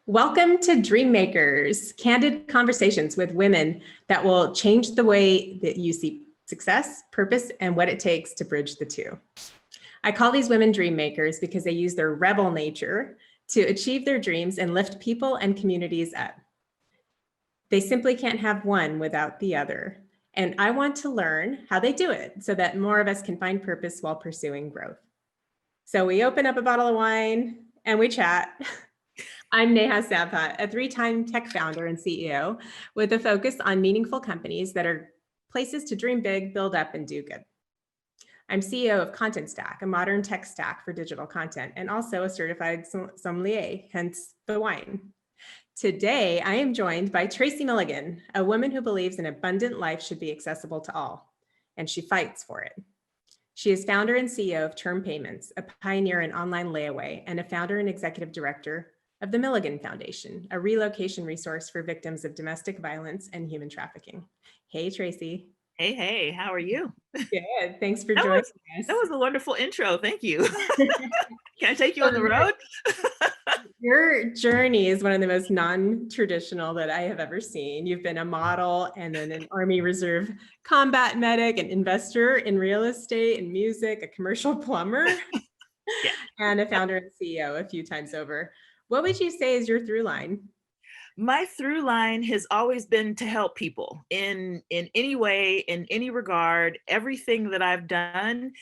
Welcome to Dream Makers, candid conversations with women that will change the way that you see success, purpose, and what it takes to bridge the two. I call these women dream makers because they use their rebel nature to achieve their dreams and lift people and communities up. They simply can't have one without the other. And I want to learn how they do it so that more of us can find purpose while pursuing growth. So we open up a bottle of wine and we chat. I'm Neha Sampat, a three-time tech founder and CEO with a focus on meaningful companies that are places to dream big, build up, and do good. I'm CEO of Content Stack, a modern tech stack for digital content, and also a certified sommelier, hence the wine. Today, I am joined by Tracey Milligan, a woman who believes an abundant life should be accessible to all, and she fights for it. She is founder and CEO of Term Payments, a pioneer in online layaway, and a founder and executive director of the Milligan Foundation, a relocation resource for victims of domestic violence and human trafficking. Hey, Tracey. Hey, how are you? Good. Thanks for joining us. That was a wonderful intro. Thank you. Can I take you on the road? Your journey is one of the most non-traditional that I have ever seen. You've been a model and then an Army Reserve combat medic, an investor in real estate and music, a commercial plumber, and a founder and CEO a few times over. What would you say is your through line? My through line has always been to help people in any way, in any regard. Everything that I've done,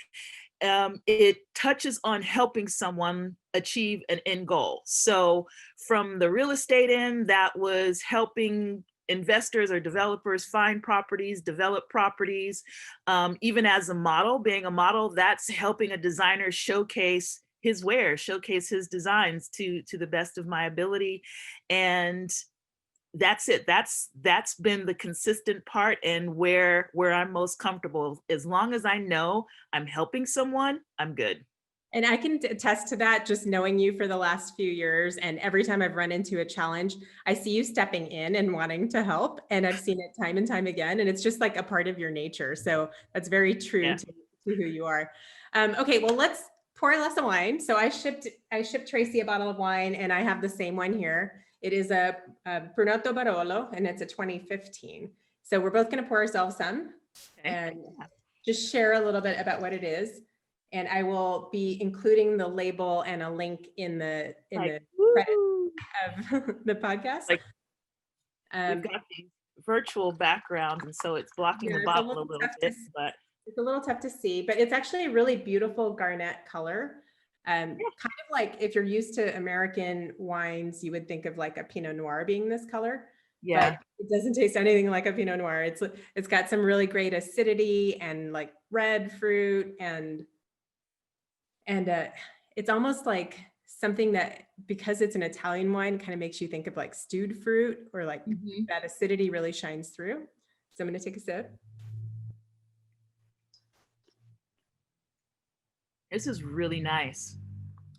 it touches on helping someone achieve an end goal. So from the real estate end, that was helping investors or developers find properties, develop properties. Even as a model, being a model, that's helping a designer showcase his wares, showcase his designs to the best of my ability. And that's it. That's been the consistent part and where I'm most comfortable. As long as I know I'm helping someone, I'm good. And I can attest to that just knowing you for the last few years. And every time I've run into a challenge, I see you stepping in and wanting to help. And I've seen it time and time again. And it's just like a part of your nature. So that's very true to who you are. Okay, well, let's pour a glass of wine. So I shipped Tracey a bottle of wine and I have the same one here. It is a Brunotto Barolo and it's a 2015. So we're both going to pour ourselves some and just share a little bit about what it is. And I will be including the label and a link in the credit of the podcast. We've got the virtual background, and so it's blocking the bottle a little bit, but it's a little tough to see, but it's actually a really beautiful garnet color. Kind of like if you're used to American wines, you would think of like a Pinot Noir being this color. Yeah. But it doesn't taste anything like a Pinot Noir. It's got some really great acidity and like red fruit and it's almost like something that, because it's an Italian wine, kind of makes you think of like stewed fruit or like that acidity really shines through. So I'm going to take a sip. This is really nice.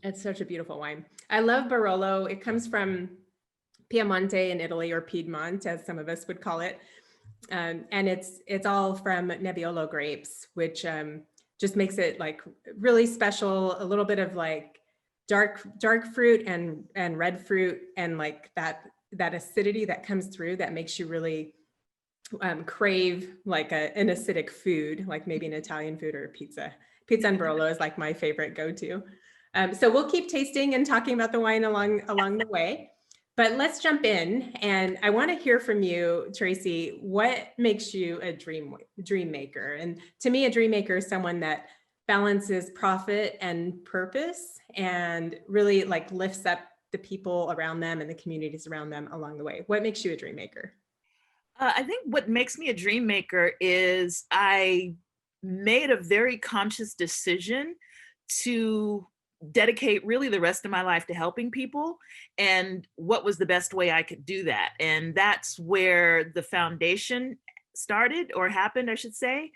It's such a beautiful wine. I love Barolo. It comes from Piemonte in Italy, or Piedmont, as some of us would call it. And it's all from Nebbiolo grapes, which just makes it like really special. A little bit of like dark fruit and red fruit, and like that acidity that comes through that makes you really crave like an acidic food, like maybe an Italian food or a pizza. Pizza and Barolo is like my favorite go-to. So we'll keep tasting and talking about the wine along the way. But let's jump in, and I want to hear from you, Tracey. What makes you a dream maker? And to me, a dream maker is someone that balances profit and purpose, and really like lifts up the people around them and the communities around them along the way. What makes you a dream maker? I think what makes me a dream maker is I made a very conscious decision to dedicate really the rest of my life to helping people, and what was the best way I could do that. And that's where the foundation started, or happened, I should say,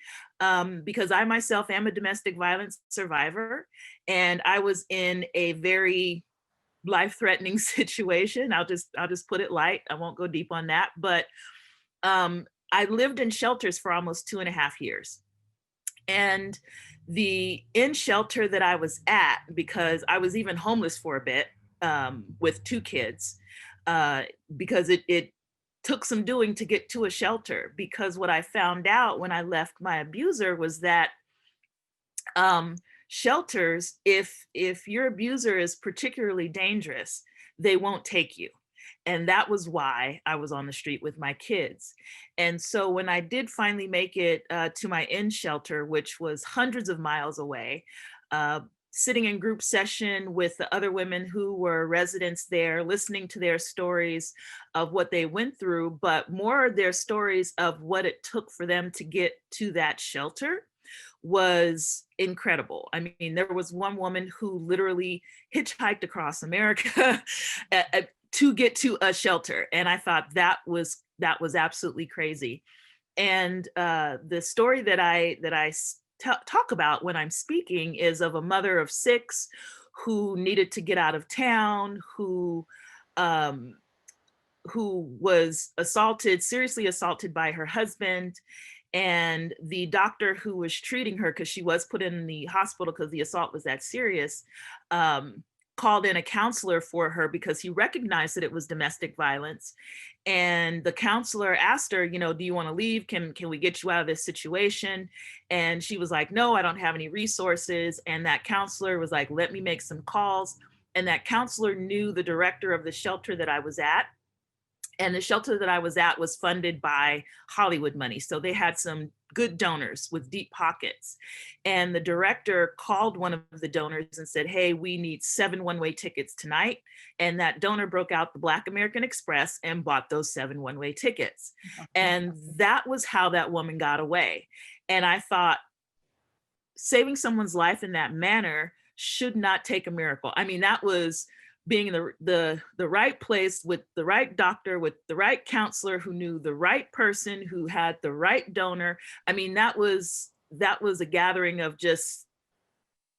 because I myself am a domestic violence survivor, and I was in a very life-threatening situation. I'll just put it light. I won't go deep on that, but I lived in shelters for almost 2.5 years. And the in shelter that I was at, because I was even homeless for a bit with 2 kids, because it took some doing to get to a shelter. Because what I found out when I left my abuser was that shelters, if your abuser is particularly dangerous, they won't take you. And that was why I was on the street with my kids. And so when I did finally make it to my in shelter, which was hundreds of miles away, sitting in group session with the other women who were residents there, listening to their stories of what they went through, but more their stories of what it took for them to get to that shelter, was incredible. I mean, there was one woman who literally hitchhiked across America to get to a shelter. And I thought that was absolutely crazy. And the story that I talk about when I'm speaking is of a mother of 6 who needed to get out of town, who was seriously assaulted by her husband. And the doctor who was treating her, because she was put in the hospital because the assault was that serious, called in a counselor for her because he recognized that it was domestic violence. And the counselor asked her, do you want to leave? Can we get you out of this situation? And she was like, no, I don't have any resources. And that counselor was like, let me make some calls. And that counselor knew the director of the shelter that I was at. And the shelter that I was at was funded by Hollywood money. So they had some good donors with deep pockets. And the director called one of the donors and said, hey, we need 7 one-way tickets tonight. And that donor broke out the Black American Express and bought those 7 one-way tickets. And that was how that woman got away. And I thought, saving someone's life in that manner should not take a miracle. I mean, that was being in the right place with the right doctor, with the right counselor who knew the right person, who had the right donor. I mean, that was a gathering of just,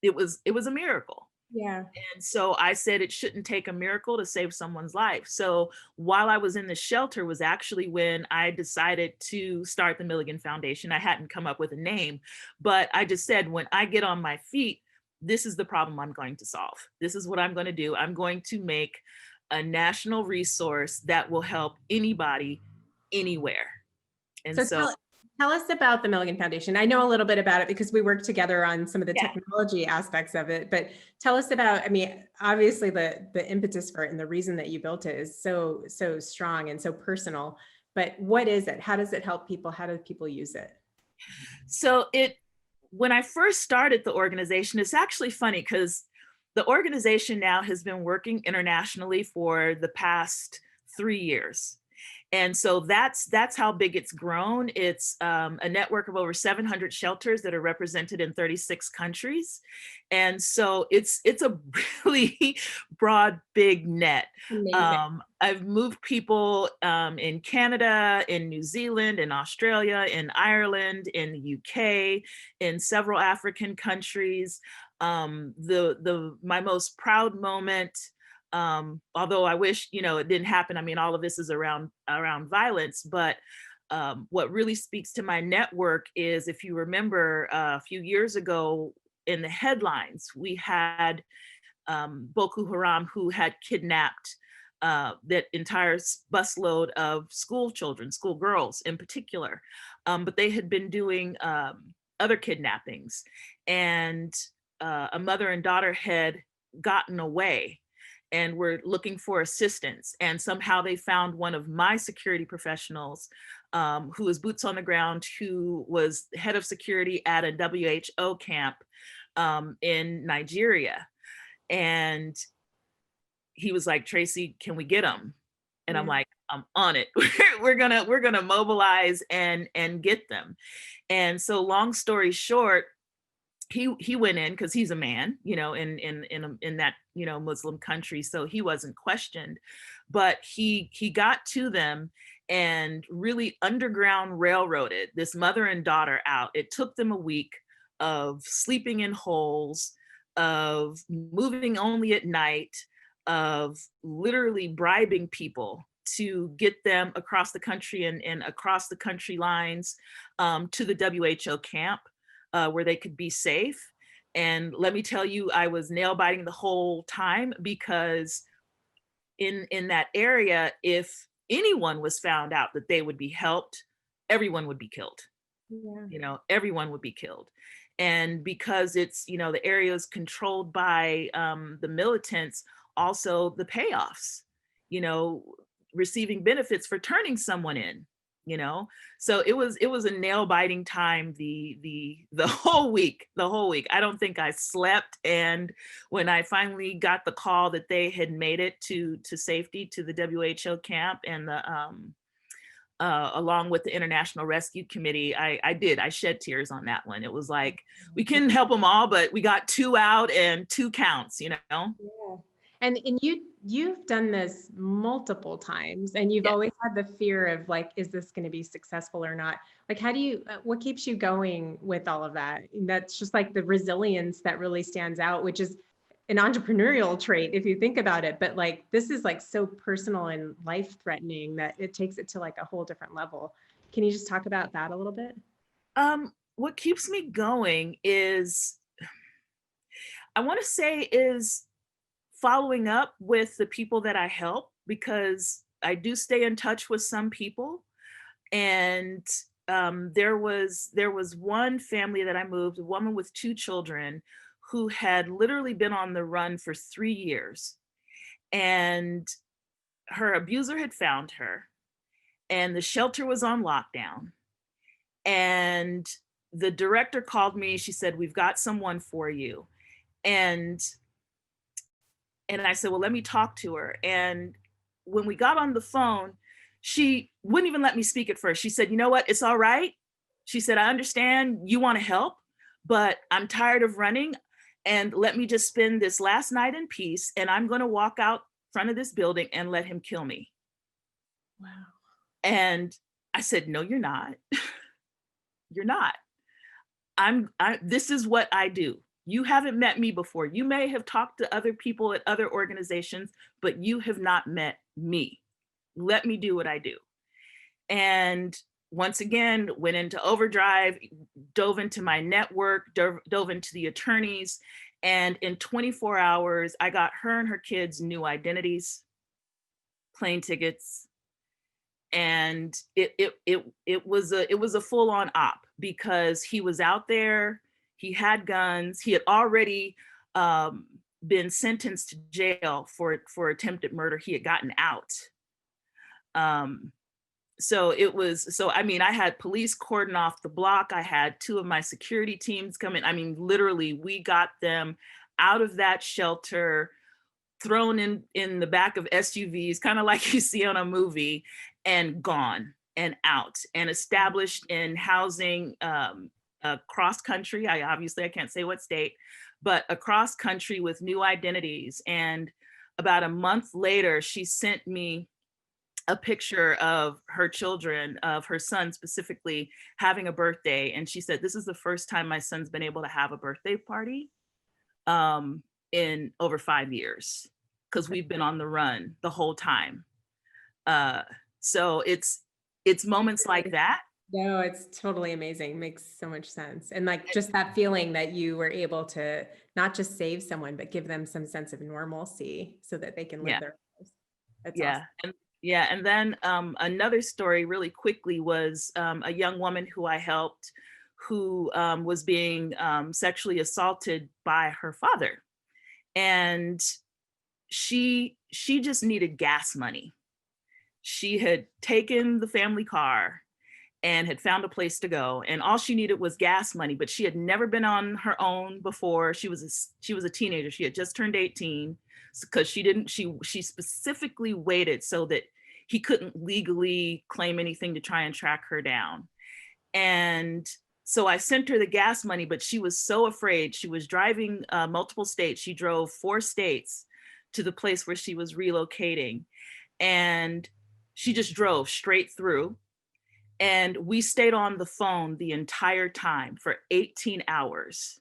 it was a miracle. Yeah. And so I said it shouldn't take a miracle to save someone's life. So while I was in the shelter was actually when I decided to start the Milligan Foundation. I hadn't come up with a name, but I just said, when I get on my feet, this is the problem I'm going to solve. This is what I'm going to do. I'm going to make a national resource that will help anybody, anywhere. And so tell us about the Milligan Foundation. I know a little bit about it because we work together on some of the technology aspects of it, but tell us about, I mean, obviously the impetus for it and the reason that you built it is so strong and so personal, but what is it? How does it help people? How do people use it? So when I first started the organization, it's actually funny because the organization now has been working internationally for the past 3 years. And so that's how big it's grown. It's a network of over 700 shelters that are represented in 36 countries. And so it's a really broad, big net. I've moved people in Canada, in New Zealand, in Australia, in Ireland, in the UK, in several African countries. My most proud moment, although I wish, it didn't happen. I mean, all of this is around violence, but what really speaks to my network is, if you remember a few years ago in the headlines, we had Boko Haram, who had kidnapped that entire busload of school children, school girls in particular, but they had been doing other kidnappings, and a mother and daughter had gotten away and were looking for assistance. And somehow they found one of my security professionals, who was boots on the ground, who was head of security at a WHO camp in Nigeria. And he was like, Tracey, can we get him? And I'm like, I'm on it. we're gonna mobilize and get them. And so long story short, he went in because he's a man, in that, Muslim country. So he wasn't questioned, but he got to them and really underground railroaded this mother and daughter out. It took them a week of sleeping in holes, of moving only at night, of literally bribing people to get them across the country and across the country lines to the WHO camp, where they could be safe. And let me tell you, I was nail biting the whole time, because in that area, if anyone was found out that they would be helped, everyone would be killed. Yeah. Everyone would be killed. And because it's, the area is controlled by the militants, also the payoffs, you know, receiving benefits for turning someone in, you know. So it was a nail biting time the whole week. I don't think I slept. And when I finally got the call that they had made it to safety, to the WHO camp, and the along with the International Rescue Committee, I shed tears on that one. It was like, we couldn't help them all, but we got 2 out and 2 counts, Yeah. And you've done this multiple times, and you've Yeah. always had the fear of like, is this going to be successful or not? Like, how do you, what keeps you going with all of that? And that's just like the resilience that really stands out, which is an entrepreneurial trait if you think about it. But like, this is like so personal and life threatening that it takes it to like a whole different level. Can you just talk about that a little bit? What keeps me going is, I want to say, is following up with the people that I help, because I do stay in touch with some people. And there was one family that I moved, a woman with 2 children, who had literally been on the run for 3 years. And her abuser had found her, and the shelter was on lockdown. And the director called me. She said, "We've got someone for you." And I said, "Well, let me talk to her." And when we got on the phone, she wouldn't even let me speak at first. She said, "You know what? It's all right." She said, "I understand you want to help, but I'm tired of running. And let me just spend this last night in peace. And I'm going to walk out front of this building and let him kill me." Wow. And I said, "No, you're not. You're not. This is what I do. You haven't met me before. You may have talked to other people at other organizations, but you have not met me. Let me do what I do." And once again, went into overdrive, dove into my network, dove into the attorneys. And in 24 hours, I got her and her kids new identities, plane tickets. And it was a full-on op, because he was out there, he had guns, he had already been sentenced to jail for attempted murder. He had gotten out. So I mean, I had police cordon off the block. I had 2 of my security teams come in. I mean, literally, we got them out of that shelter, thrown in the back of SUVs, kind of like you see on a movie, and gone and out, and established in housing across country. I can't say what state, but across country with new identities. And about a month later, she sent me a picture of her children, of her son specifically, having a birthday. And she said, "This is the first time my son's been able to have a birthday party in over 5 years, because we've been on the run the whole time." So it's moments like that. No, it's totally amazing. Makes so much sense. And like just that feeling that you were able to not just save someone, but give them some sense of normalcy so that they can live Yeah. their lives. That's Yeah. awesome. And then another story really quickly was a young woman who I helped, who was being sexually assaulted by her father. And she just needed gas money. She had taken the family car and had found a place to go, and all she needed was gas money. But she had never been on her own before. She was a teenager. She had just turned 18, because she specifically waited so that he couldn't legally claim anything to try and track her down. And so I sent her the gas money, but she was so afraid. She was driving multiple states. She drove 4 states to the place where she was relocating, and she just drove straight through. And we stayed on the phone the entire time for 18 hours.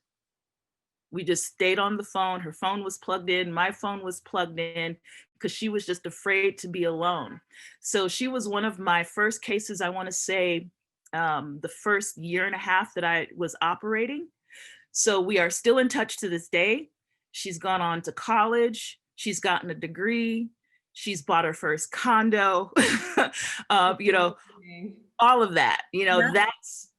We just stayed on the phone. Her phone was plugged in. My phone was plugged in, because she was just afraid to be alone. So she was one of my first cases, I want to say, the first year and a half that I was operating. So we are still in touch to this day. She's gone on to college. She's gotten a degree. She's bought her first condo, you know, all of that, you know,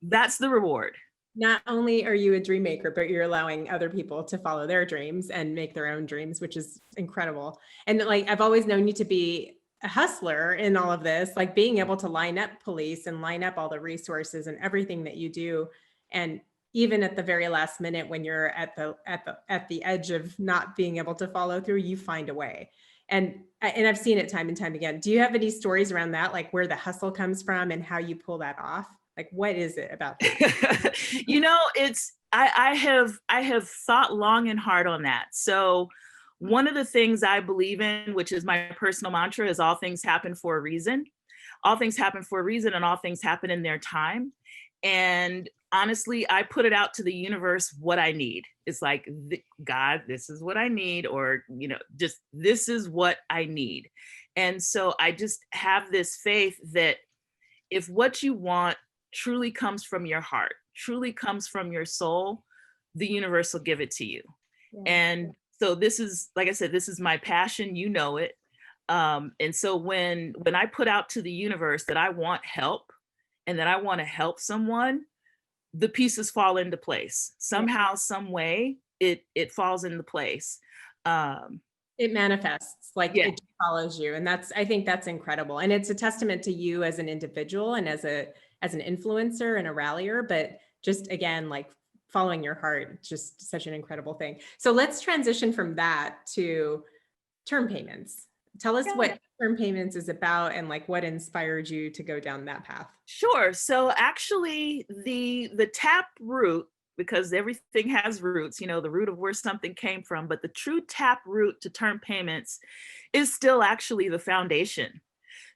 that's the reward. Not only are you a dream maker, but you're allowing other people to follow their dreams and make their own dreams, which is incredible. And like, I've always known you to be a hustler in all of this, like being able to line up police and line up all the resources and everything that you do. And even at the very last minute, when you're at the edge of not being able to follow through, you find a way. And I've seen it time and time again. Do you have any stories around that, like where the hustle comes from and how you pull that off? Like, what is it about that? You know, I have thought long and hard on that. So one of the things I believe in, which is my personal mantra, is all things happen for a reason. All things happen for a reason, and all things happen in their time. And honestly, I put it out to the universe what I need. It's like, God, this is what I need, or, you know, just this is what I need. And so I just have this faith that if what you want truly comes from your heart, truly comes from your soul, the universe will give it to you. Yeah. And so this is, like I said, this is my passion, you know it. And so when I put out to the universe that I want help and that I want to help someone, the pieces fall into place. Somehow, some way, it falls into place. It manifests, like it follows you. And I think that's incredible. And it's a testament to you as an individual and as an influencer and a rallier, but just again, like following your heart, just such an incredible thing. So let's transition from that to term payments. Tell us what term payments is about and like what inspired you to go down that path. Sure. So actually the tap root, because everything has roots, you know, the root of where something came from, but the true tap root to term payments is still actually the foundation.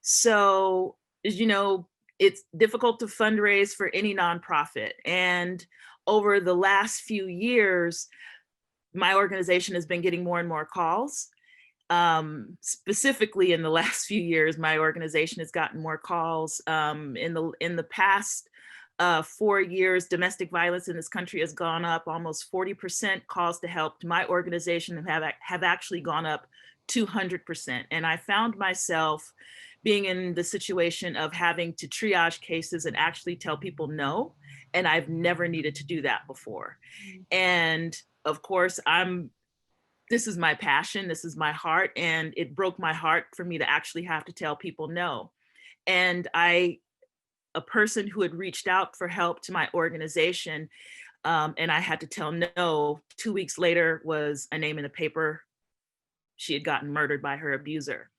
So, you know, it's difficult to fundraise for any nonprofit. And over the last few years, my organization has been getting more and more calls. Specifically in the last few years, my organization has gotten more calls. In the past 4 years, domestic violence in this country has gone up almost 40%. Calls to help to my organization have actually gone up 200%. And I found myself being in the situation of having to triage cases and actually tell people no. And I've never needed to do that before. And of course, this is my passion, this is my heart, and it broke my heart for me to actually have to tell people no. And a person who had reached out for help to my organization, and I had to tell no, 2 weeks later was a name in the paper. She had gotten murdered by her abuser.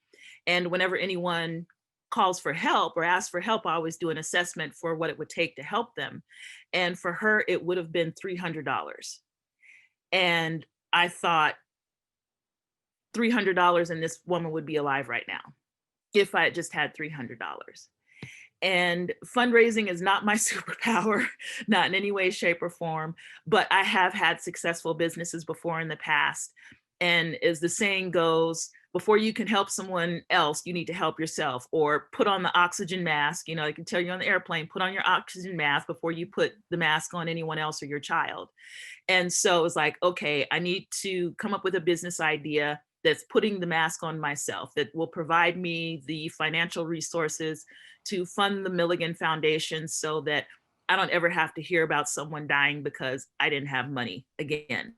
And whenever anyone calls for help or asks for help, I always do an assessment for what it would take to help them. And for her, it would have been $300. And I thought, $300 and this woman would be alive right now if I had just had $300. And fundraising is not my superpower, not in any way, shape, or form, but I have had successful businesses before in the past. And as the saying goes, before you can help someone else, you need to help yourself, or put on the oxygen mask. You know, I can tell you on the airplane, put on your oxygen mask before you put the mask on anyone else or your child. And so it was like, okay, I need to come up with a business idea that's putting the mask on myself, that will provide me the financial resources to fund the Milligan Foundation so that I don't ever have to hear about someone dying because I didn't have money again,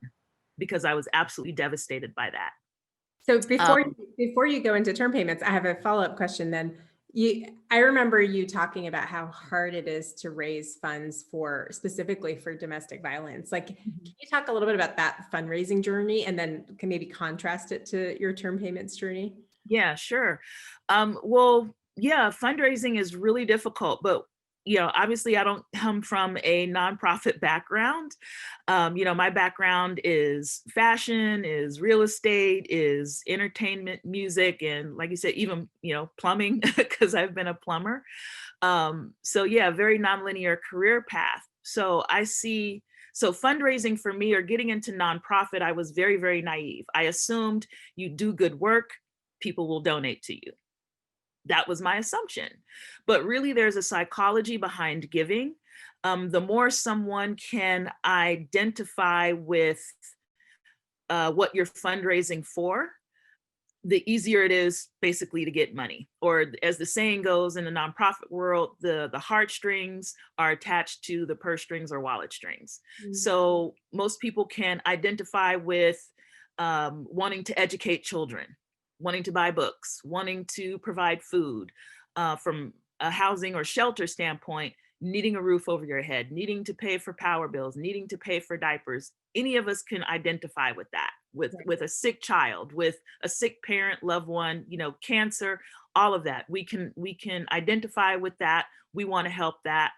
because I was absolutely devastated by that. So before you go into term payments, I have a follow-up question then. I remember you talking about how hard it is to raise funds specifically for domestic violence. Like, can you talk a little bit about that fundraising journey and then can maybe contrast it to your term payments journey? Yeah, sure. Well, yeah, fundraising is really difficult, but you know, obviously I don't come from a nonprofit background. You know, my background is fashion, is real estate, is entertainment, music, and like you said, even, you know, plumbing, because I've been a plumber. So yeah, very nonlinear career path. So fundraising for me or getting into nonprofit, I was very, very naive. I assumed you do good work, people will donate to you. That was my assumption. But really, there's a psychology behind giving. The more someone can identify with what you're fundraising for, the easier it is basically to get money. Or as the saying goes in the nonprofit world, the heartstrings are attached to the purse strings or wallet strings. So most people can identify with wanting to educate children, wanting to buy books, wanting to provide food, from a housing or shelter standpoint, needing a roof over your head, needing to pay for power bills, needing to pay for diapers. Any of us can identify with that, with a sick child, with a sick parent, loved one, cancer, all of that. We can identify with that. We want to help that.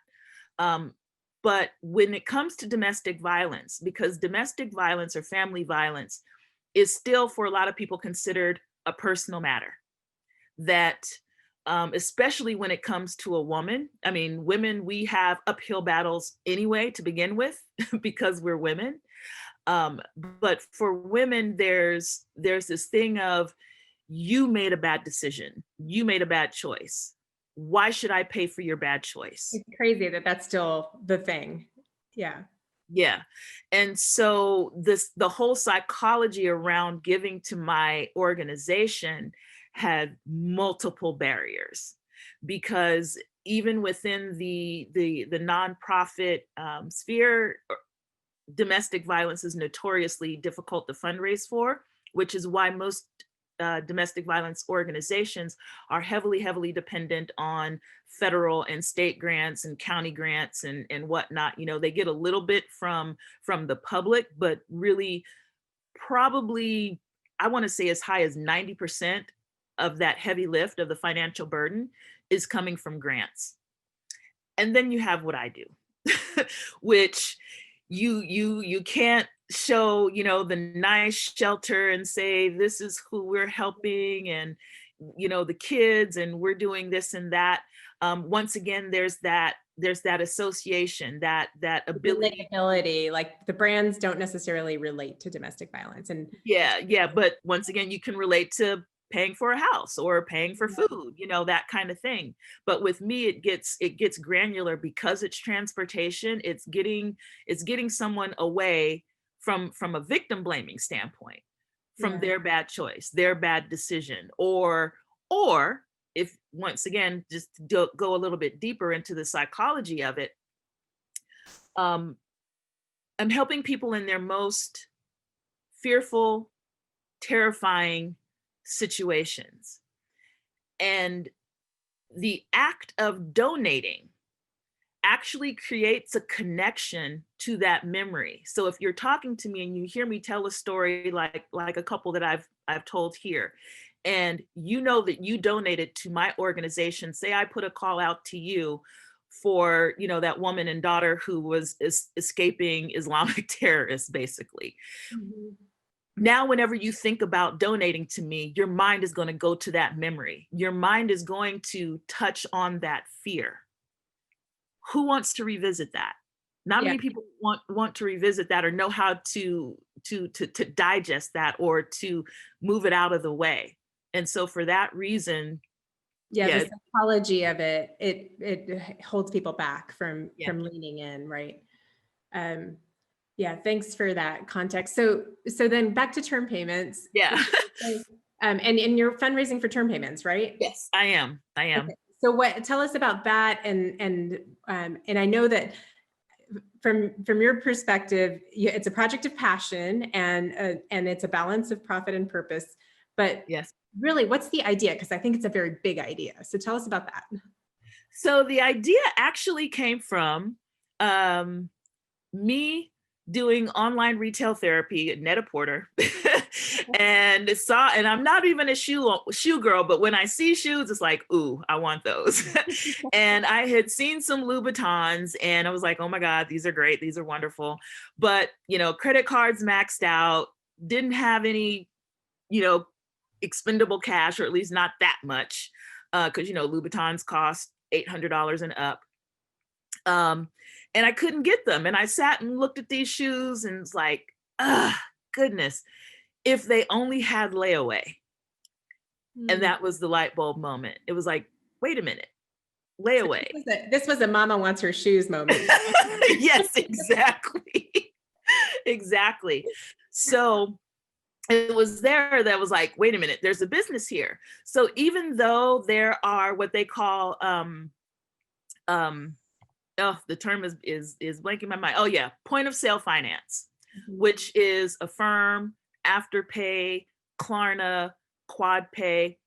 But when it comes to domestic violence, because domestic violence or family violence is still for a lot of people considered a personal matter, that especially when it comes to a woman. I mean, women, we have uphill battles anyway to begin with because we're women. But for women, there's this thing of, you made a bad decision. You made a bad choice. Why should I pay for your bad choice? It's crazy that that's still the thing. Yeah. Yeah. And so the whole psychology around giving to my organization had multiple barriers, because even within the nonprofit sphere, domestic violence is notoriously difficult to fundraise for, which is why most domestic violence organizations are heavily dependent on federal and state grants and county grants and whatnot. They get a little bit from the public, but really probably, I want to say as high as 90% of that heavy lift of the financial burden is coming from grants. And then you have what I do, which you can't show, the nice shelter and say, this is who we're helping, and, the kids, and we're doing this and that. Once again, there's that association, that ability. Like the brands don't necessarily relate to domestic violence. And yeah. But once again, you can relate to paying for a house or paying for food, that kind of thing. But with me, it gets granular because it's transportation. It's getting someone away from a victim blaming standpoint, from their bad choice, their bad decision, or if, once again, just to go a little bit deeper into the psychology of it, I'm helping people in their most fearful, terrifying situations. And the act of donating actually creates a connection to that memory. So if you're talking to me and you hear me tell a story like a couple that I've told here, and that you donated to my organization, say I put a call out to you for, that woman and daughter who was escaping Islamic terrorists, basically. Mm-hmm. Now, whenever you think about donating to me, your mind is going to go to that memory. Your mind is going to touch on that fear. Who wants to revisit that? Not many people want to revisit that or know how to digest that or to move it out of the way. And so for that reason, the psychology of it holds people back from leaning in, right? Thanks for that context. So then back to term payments. Yeah. And you're fundraising for term payments, right? Yes, I am. Okay. So tell us about that. And I know that from your perspective, it's a project of passion and it's a balance of profit and purpose, but yes, really, what's the idea? Because I think it's a very big idea. So tell us about that. So the idea actually came from me doing online retail therapy at Net-a-Porter and I'm not even a shoe girl, but when I see shoes, it's like, ooh, I want those. And I had seen some Louboutins and I was like, oh my God, these are great. These are wonderful. But, credit cards maxed out, didn't have any, expendable cash, or at least not that much. Cause Louboutins cost $800 and up. And I couldn't get them. And I sat and looked at these shoes and was like, goodness, if they only had layaway. And that was the light bulb moment. It was like, wait a minute, layaway. So this was a mama wants her shoes moment. Yes, exactly. Exactly. So it was there that was like, wait a minute, there's a business here. So even though there are what they call oh, the term is blanking my mind. Oh yeah, point of sale finance, which is Affirm, Afterpay, Klarna, QuadPay.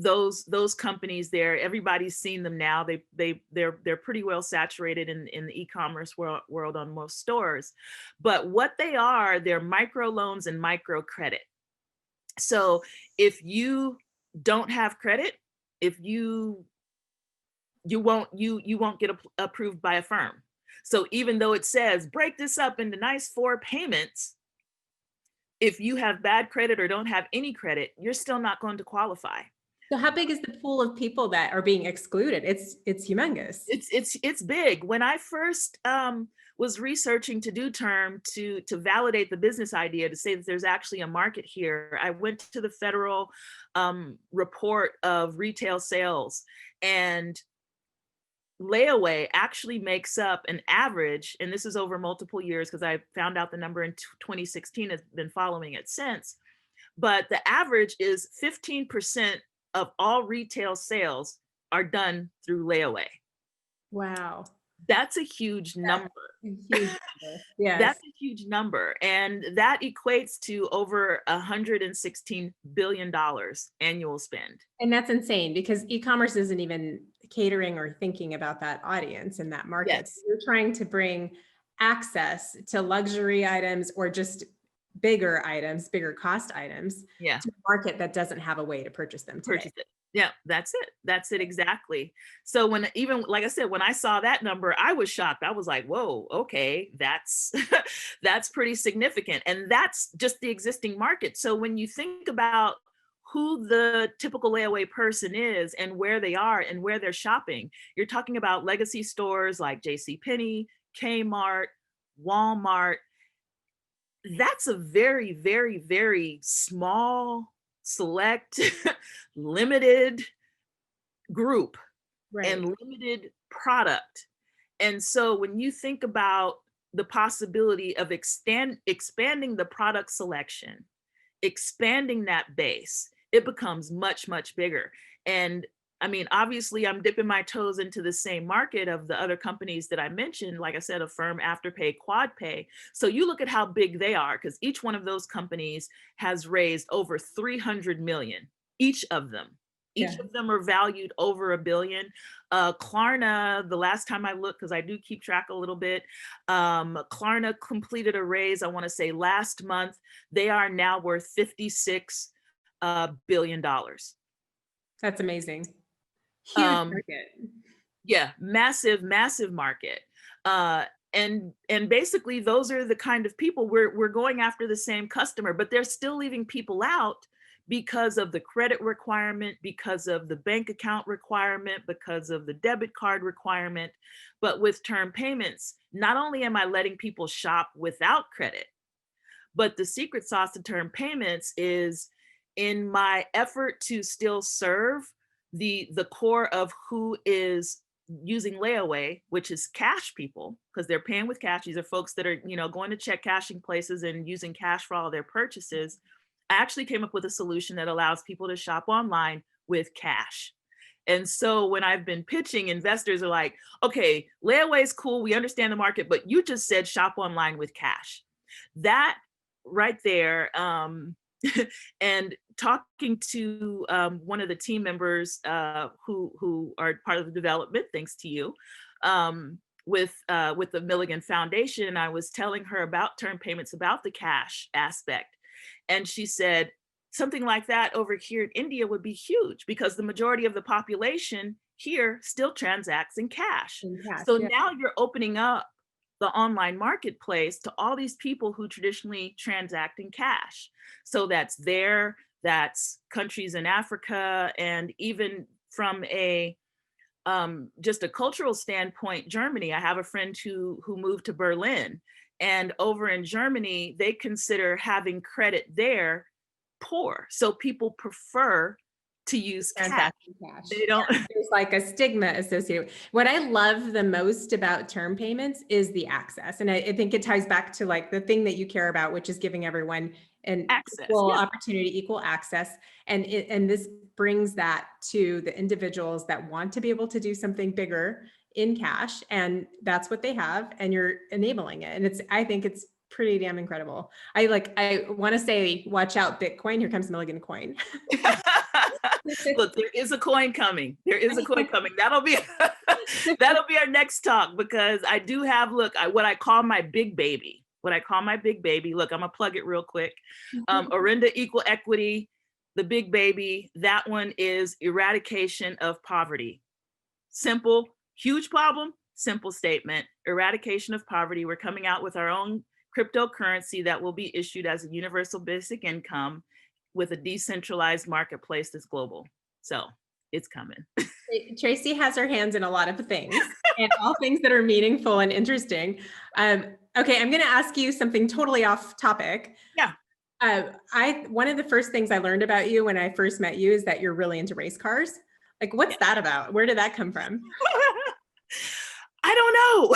Those companies there, everybody's seen them now. They're pretty well saturated in the e-commerce world on most stores. But what they are, they're micro loans and micro credit. So if you don't have credit, if you won't get approved by Affirm. So even though it says break this up into nice 4 payments, if you have bad credit or don't have any credit, you're still not going to qualify. So how big is the pool of people that are being excluded? It's humongous. It's big. When I first was researching to do term to validate the business idea, to say that there's actually a market here, I went to the federal report of retail sales, and layaway actually makes up an average, and this is over multiple years because I found out the number in 2016, has been following it since, but the average is 15% of all retail sales are done through layaway. Wow. That's a huge number. Yes. That's a huge number. And that equates to over $116 billion annual spend. And that's insane because e-commerce isn't even catering or thinking about that audience and that market. Yes. So you're trying to bring access to luxury items or just bigger items, bigger cost items to a market that doesn't have a way to purchase them today. Yeah, that's it. That's it exactly. So when, even like I said, when I saw that number, I was shocked. I was like, whoa, okay, that's that's pretty significant. And that's just the existing market. So when you think about who the typical layaway person is and where they are and where they're shopping, you're talking about legacy stores like JCPenney, Kmart, Walmart. That's a very, very, very small, select, limited group, right, and limited product. And so when you think about the possibility of expanding the product selection, expanding that base, it becomes much, much bigger. And I mean, obviously, I'm dipping my toes into the same market of the other companies that I mentioned, like I said, Affirm, Afterpay, QuadPay. So you look at how big they are, because each one of those companies has raised over 300 million, each of them. Each of them are valued over $1 billion. Klarna, the last time I looked, because I do keep track a little bit, Klarna completed a raise, I want to say last month. They are now worth $56 billion. That's amazing. Huge market. Yeah, massive, massive market. And basically those are the kind of people we're going after, the same customer, but they're still leaving people out because of the credit requirement, because of the bank account requirement, because of the debit card requirement. But with term payments, not only am I letting people shop without credit, but the secret sauce to term payments is, in my effort to still serve the core of who is using layaway, which is cash people, because they're paying with cash. These are folks that are, going to check cashing places and using cash for all their purchases. I actually came up with a solution that allows people to shop online with cash. And so when I've been pitching, investors are like, okay, layaway is cool, we understand the market, but you just said shop online with cash. That right there, and talking to one of the team members who are part of the development, thanks to you, with the Milligan Foundation, I was telling her about term payments, about the cash aspect. And she said, something like that over here in India would be huge, because the majority of the population here still transacts in cash. So now you're opening up the online marketplace to all these people who traditionally transact in cash. So that's countries in Africa, and even from a just a cultural standpoint, Germany. I have a friend who moved to Berlin, and over in Germany, they consider having credit there poor. So people prefer to use cash. They don't. There's like a stigma associated. What I love the most about term payments is the access. And I think it ties back to like the thing that you care about, which is giving everyone and Access. equal Yeah. opportunity, equal access. And this brings that to the individuals that want to be able to do something bigger in cash, and that's what they have, and you're enabling it. And I think it's pretty damn incredible. I want to say, watch out, Bitcoin. Here comes Milligan coin. Look, there is a coin coming. There is a coin coming. That'll be our next talk, because I do have, what I call my big baby. Look, I'm gonna plug it real quick. Orinda Equal Equity, the big baby, that one is eradication of poverty. Simple, huge problem, simple statement. Eradication of poverty. We're coming out with our own cryptocurrency that will be issued as a universal basic income with a decentralized marketplace that's global. So it's coming. Tracey has her hands in a lot of things, and all things that are meaningful and interesting. Okay, I'm going to ask you something totally off topic. Yeah. One of the first things I learned about you when I first met you is that you're really into race cars. Like, what's that about? Where did that come from? I don't know.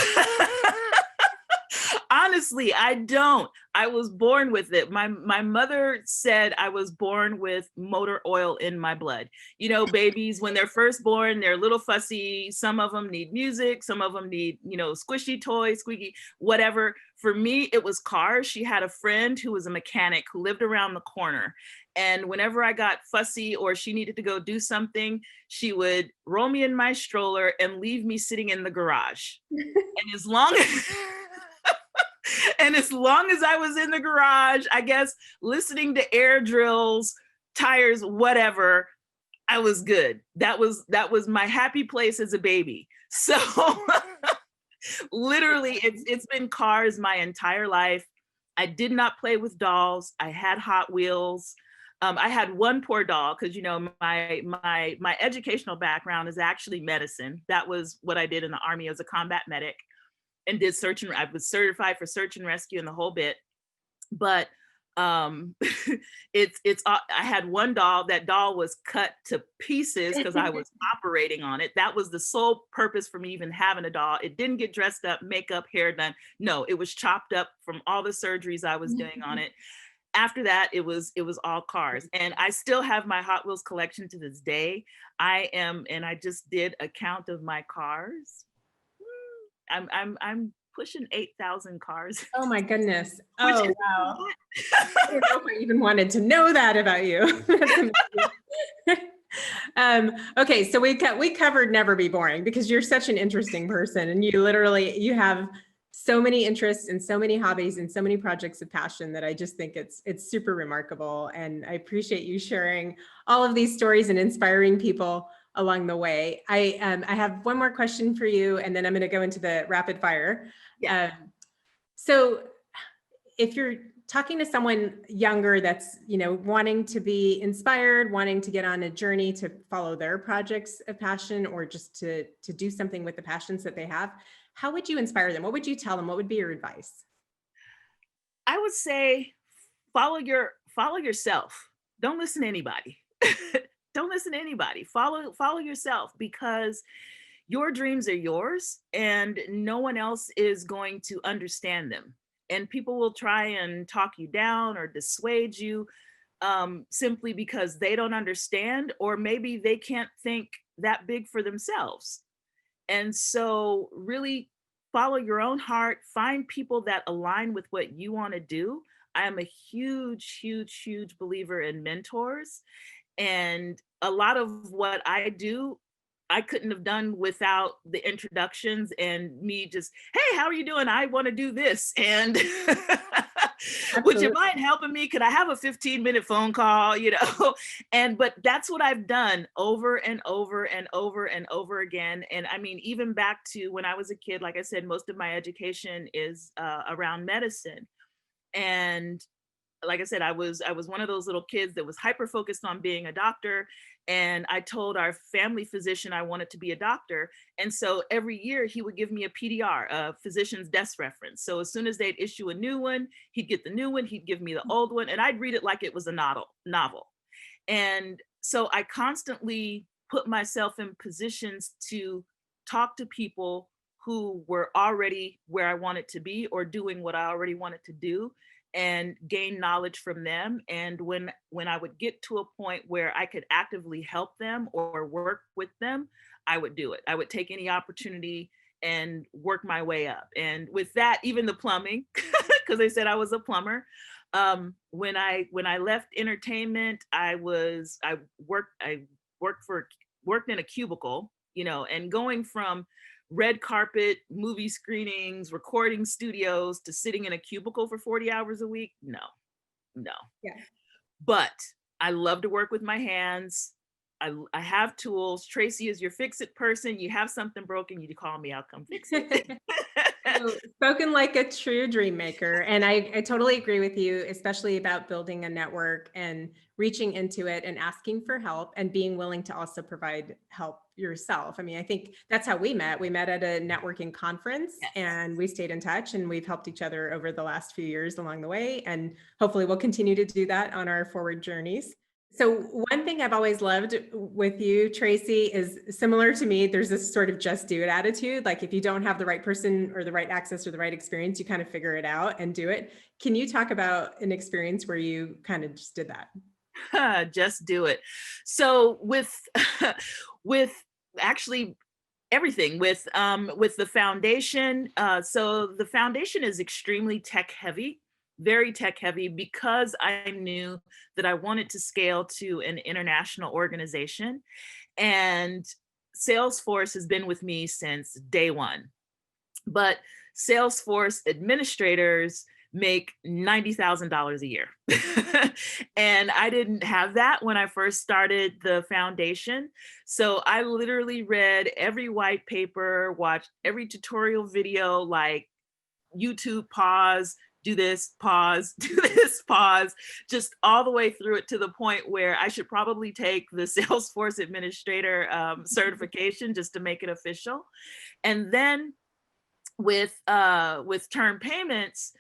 Honestly, I don't. I was born with it. My mother said I was born with motor oil in my blood. You know, babies, when they're first born, they're a little fussy. Some of them need music. Some of them need, squishy toys, squeaky, whatever. For me, it was cars. She had a friend who was a mechanic who lived around the corner. And whenever I got fussy or she needed to go do something, she would roll me in my stroller and leave me sitting in the garage. And as long as I was in the garage, I guess, listening to air drills, tires, whatever, I was good. That was my happy place as a baby. So literally, it's been cars my entire life. I did not play with dolls. I had Hot Wheels. I had one poor doll because, my educational background is actually medicine. That was what I did in the Army as a combat medic, and did I was certified for search and rescue and the whole bit. But I had one doll. That doll was cut to pieces because I was operating on it. That was the sole purpose for me even having a doll. It didn't get dressed up, makeup, hair done. No, it was chopped up from all the surgeries I was doing on it. After that, it was all cars. And I still have my Hot Wheels collection to this day. And I just did a count of my cars. I'm pushing 8,000 cars. Oh my goodness. Oh, wow. I don't know if I even wanted to know that about you. Okay, so we covered never be boring, because you're such an interesting person, and you have so many interests and so many hobbies and so many projects of passion that I just think it's super remarkable. And I appreciate you sharing all of these stories and inspiring people along the way. I have one more question for you, and then I'm going to go into the rapid fire. Yeah. So if you're talking to someone younger that's, wanting to be inspired, wanting to get on a journey to follow their projects of passion, or just to do something with the passions that they have, how would you inspire them? What would you tell them? What would be your advice? I would say follow yourself. Don't listen to anybody. Don't listen to anybody. Follow yourself, because your dreams are yours and no one else is going to understand them. And people will try and talk you down or dissuade you simply because they don't understand, or maybe they can't think that big for themselves. And so really follow your own heart, find people that align with what you want to do. I am a huge, huge, huge believer in mentors. And a lot of what I do, I couldn't have done without the introductions and me just, hey, how are you doing? I want to do this. And would you mind helping me? Could I have a 15-minute phone call? But that's what I've done over and over and over and over again. And I mean, even back to when I was a kid, like I said, most of my education is around medicine. And like I said, I was one of those little kids that was hyper focused on being a doctor. And I told our family physician I wanted to be a doctor. And so every year he would give me a PDR, a physician's desk reference. So as soon as they'd issue a new one, he'd get the new one, he'd give me the old one, and I'd read it like it was a novel. And so I constantly put myself in positions to talk to people who were already where I wanted to be or doing what I already wanted to do. and gain knowledge from them. And when I would get to a point where I could actively help them or work with them, I would do it. I would take any opportunity and work my way up. And with that, even the plumbing, because they said I was a plumber. When I left entertainment, I worked in a cubicle, and going from red carpet, movie screenings, recording studios to sitting in a cubicle for 40 hours a week. No. Yeah. But I love to work with my hands. I have tools. Tracey is your fix-it person. You have something broken, you call me, I'll come fix it. So, spoken like a true dream maker. And I totally agree with you, especially about building a network and reaching into it and asking for help and being willing to also provide help yourself. I mean, I think that's how we met. We met at a networking conference. Yes. And we stayed in touch, and we've helped each other over the last few years along the way. And hopefully we'll continue to do that on our forward journeys. So one thing I've always loved with you, Tracey, is similar to me. There's this sort of just do it attitude. Like if you don't have the right person or the right access or the right experience, you kind of figure it out and do it. Can you talk about an experience where you kind of just did that? Just do it. So with actually everything with the foundation. So the foundation is extremely tech heavy. Very tech heavy, because I knew that I wanted to scale to an international organization. And Salesforce has been with me since day one. But Salesforce administrators make $90,000 a year. And I didn't have that when I first started the foundation. So I literally read every white paper, watched every tutorial video, like YouTube pause, do this, pause, do this, pause, just all the way through it to the point where I should probably take the Salesforce administrator certification just to make it official. And then with term payments,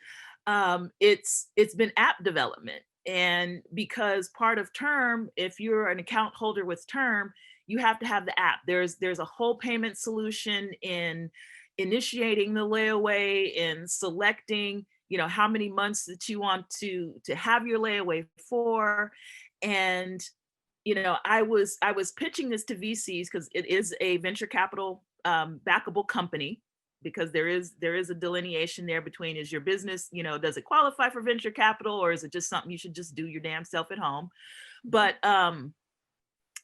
it's been app development. And because part of term, if you're an account holder with term, you have to have the app. There's a whole payment solution in initiating the layaway, in selecting how many months that you want to have your layaway for. And I was pitching this to VCs because it is a venture capital backable company, because there is a delineation there between, is your business, does it qualify for venture capital, or is it just something you should just do your damn self at home? But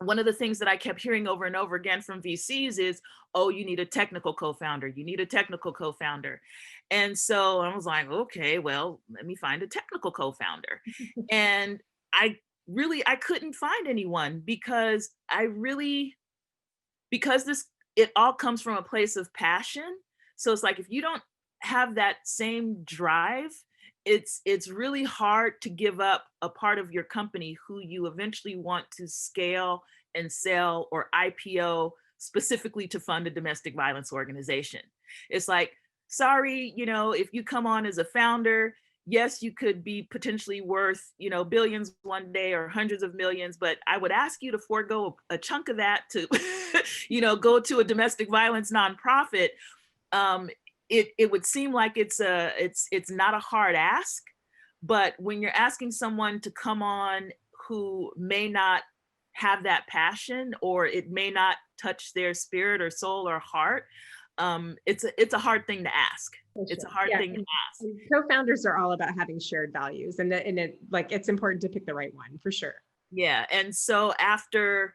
one of the things that I kept hearing over and over again from VCs is, oh, you need a technical co-founder. You need a technical co-founder. And so I was like, okay, well, let me find a technical co-founder. And I couldn't find anyone, because it all comes from a place of passion. So it's like, if you don't have that same drive, it's really hard to give up a part of your company who you eventually want to scale and sell or IPO specifically to fund a domestic violence organization. It's like, sorry, if you come on as a founder, yes, you could be potentially worth, billions one day or hundreds of millions, but I would ask you to forego a chunk of that to, go to a domestic violence nonprofit. It would seem like it's not a hard ask, but when you're asking someone to come on who may not have that passion, or it may not touch their spirit or soul or heart, it's a hard thing to ask. Sure. It's a hard thing to ask. And co-founders are all about having shared values, and it's important to pick the right one, for sure. Yeah, and so after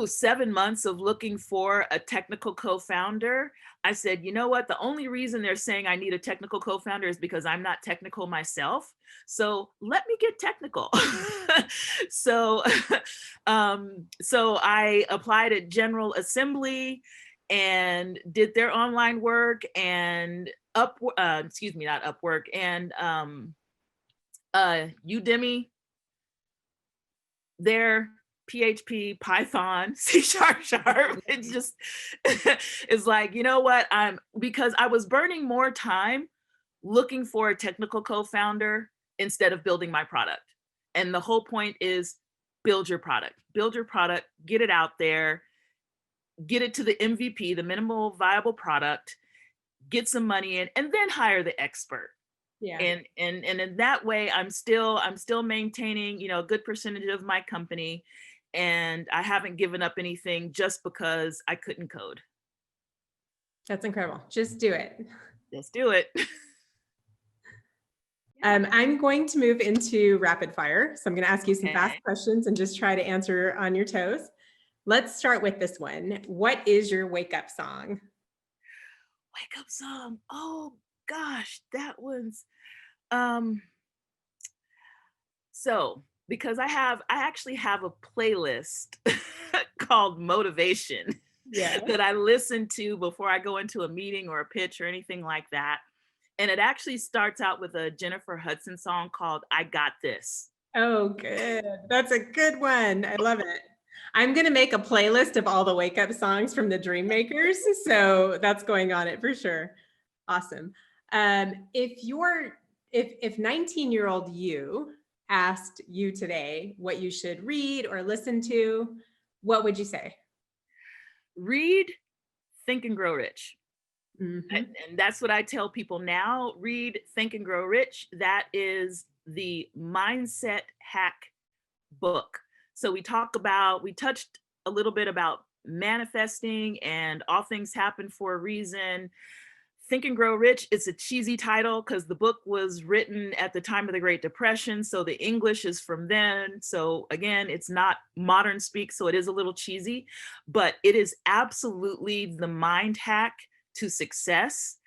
7 months of looking for a technical co-founder, I said, you know what? The only reason they're saying I need a technical co-founder is because I'm not technical myself. So let me get technical. So I applied at General Assembly and did their online work, and not Upwork, and Udemy, their PHP, Python, C#. It's just, it's like, you know what? Because I was burning more time looking for a technical co-founder instead of building my product. And the whole point is build your product, get it out there, get it to the MVP, the minimal viable product, get some money in, and then hire the expert. Yeah. And in that way, I'm still maintaining, a good percentage of my company, and I haven't given up anything just because I couldn't code. That's incredible. Just do it. Let's do it. I'm going to move into rapid fire. So I'm going to ask you some fast Okay. questions and just try to answer on your toes. Let's start with this one. What is your wake up song? Wake up song. Oh gosh, that one's um so because I actually have a playlist called Motivation Yeah. that I listen to before I go into a meeting or a pitch or anything like that. And it actually starts out with a Jennifer Hudson song called I Got This. Oh, good. That's a good one. I love it. I'm going to make a playlist of all the wake up songs from the Dream Makers. So that's going on it for sure. Awesome. If 19-year-old you asked you today what you should read or listen to, what would you say? Read Think and Grow Rich. Mhm. And that's what I tell people now. Read Think and Grow Rich. That is the mindset hack book. So we touched a little bit about manifesting and all things happen for a reason. Think and Grow Rich, it's a cheesy title because the book was written at the time of the Great Depression. So the English is from then. So again, it's not modern speak. So it is a little cheesy, but it is absolutely the mind hack to success.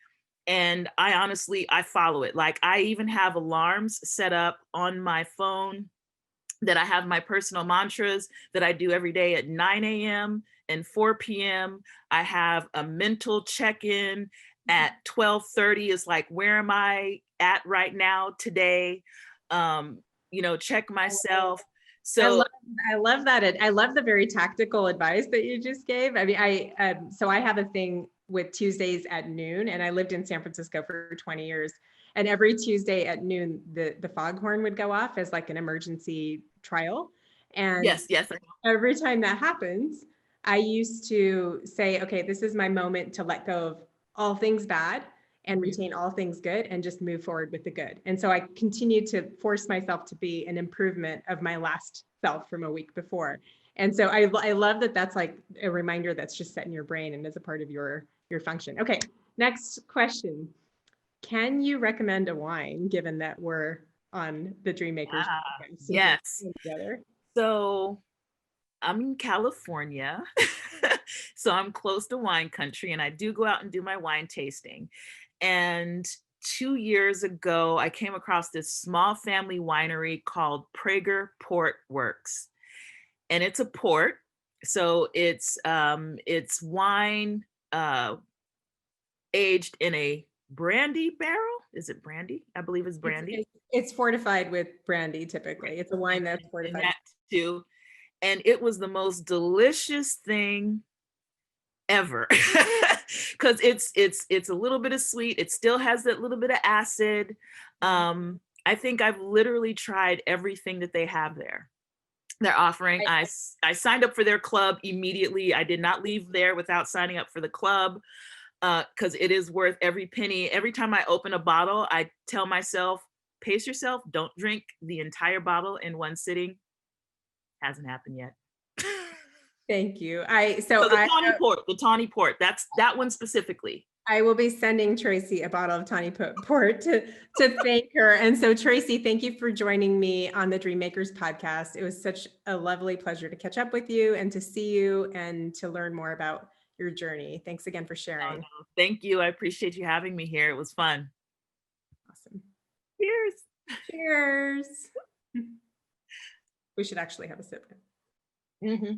And I follow it. Like I even have alarms set up on my phone that I have my personal mantras that I do every day at 9 a.m. and 4 p.m. I have a mental check-in at 12:30. It's like, where am I at right now today? Check myself. I love, So I love that. I love the very tactical advice that you just gave. I mean, so I have a thing with Tuesdays at noon, and I lived in San Francisco for 20 years. And every Tuesday at noon, the foghorn would go off as like an emergency trial. And yes. every time that happens, I used to say, okay, this is my moment to let go of all things bad and retain all things good and just move forward with the good. And so I continue to force myself to be an improvement of my last self from a week before. And so I love that that's like a reminder that's just set in your brain and is a part of your function. Okay, next question. Can you recommend a wine given that we're on the Dream Makers podcast and yes. drinking together? So I'm in California, so I'm close to wine country, and I do go out and do my wine tasting. And 2 years ago, I came across this small family winery called Prager Port Works, and it's a port, so it's wine aged in a brandy barrel. Is it brandy? I believe it's brandy. It's fortified with brandy typically. It's a wine that's And fortified. that too. And it was the most delicious thing ever because it's a little bit of sweet, it still has that little bit of acid. I think I've literally tried everything that they have there. They're offering, I signed up for their club immediately. I did not leave there without signing up for the club because it is worth every penny. Every time I open a bottle, I tell myself, pace yourself, don't drink the entire bottle in one sitting. Hasn't happened yet. Thank you. So the tawny port, that's that one specifically. I will be sending Tracey a bottle of tawny port to thank her. And so Tracey, thank you for joining me on the Dream Makers podcast. It was such a lovely pleasure to catch up with you and to see you and to learn more about your journey. Thanks again for sharing. Oh, no. Thank you. I appreciate you having me here. It was fun. Awesome. Cheers. Cheers. We should actually have a sip. Mm-hmm.